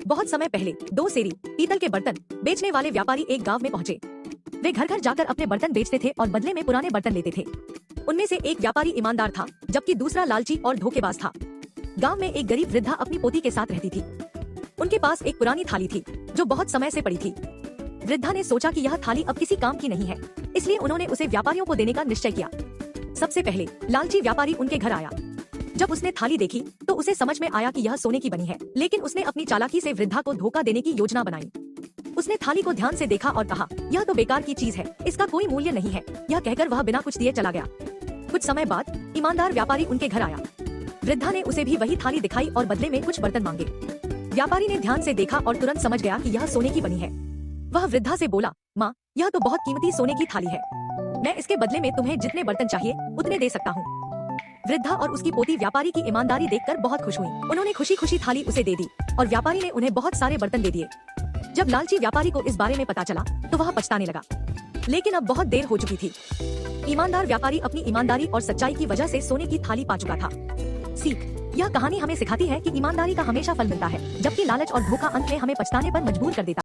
बहुत समय पहले दो सेरी पीतल के बर्तन बेचने वाले व्यापारी एक गांव में पहुंचे। वे घर घर जाकर अपने बर्तन बेचते थे और बदले में पुराने बर्तन लेते थे। उनमें से एक व्यापारी ईमानदार था, जबकि दूसरा लालची और धोखेबाज था। गांव में एक गरीब वृद्धा अपनी पोती के साथ रहती थी। उनके पास एक पुरानी थाली थी जो बहुत समय से पड़ी थी। वृद्धा ने सोचा कि यह थाली अब किसी काम की नहीं है, इसलिए उन्होंने उसे व्यापारियों को देने का निश्चय किया। सबसे पहले लालची व्यापारी उनके घर आया। जब उसने थाली देखी तो उसे समझ में आया कि यह सोने की बनी है, लेकिन उसने अपनी चालाकी से वृद्धा को धोखा देने की योजना बनाई। उसने थाली को ध्यान से देखा और कहा, यह तो बेकार की चीज है, इसका कोई मूल्य नहीं है। यह कहकर वह बिना कुछ दिए चला गया। कुछ समय बाद ईमानदार व्यापारी उनके घर आया। वृद्धा ने उसे भी वही थाली दिखाई और बदले में कुछ बर्तन मांगे। व्यापारी ने ध्यान से देखा और तुरंत समझ गया कि यह सोने की बनी है। वह वृद्धा से बोला, माँ, यह तो बहुत कीमती सोने की थाली है। मैं इसके बदले में तुम्हें जितने बर्तन चाहिए उतने दे सकता हूँ। वृद्धा और उसकी पोती व्यापारी की ईमानदारी देखकर बहुत खुश हुई। उन्होंने खुशी खुशी थाली उसे दे दी और व्यापारी ने उन्हें बहुत सारे बर्तन दे दिए। जब लालची व्यापारी को इस बारे में पता चला तो वह पछताने लगा, लेकिन अब बहुत देर हो चुकी थी। ईमानदार व्यापारी अपनी ईमानदारी और सच्चाई की वजह से सोने की थाली पा चुका था। सीख, यह कहानी हमें सिखाती है कि ईमानदारी का हमेशा फल मिलता है, जबकि लालच और धोखा अंत में हमें पछताने पर मजबूर कर देता है।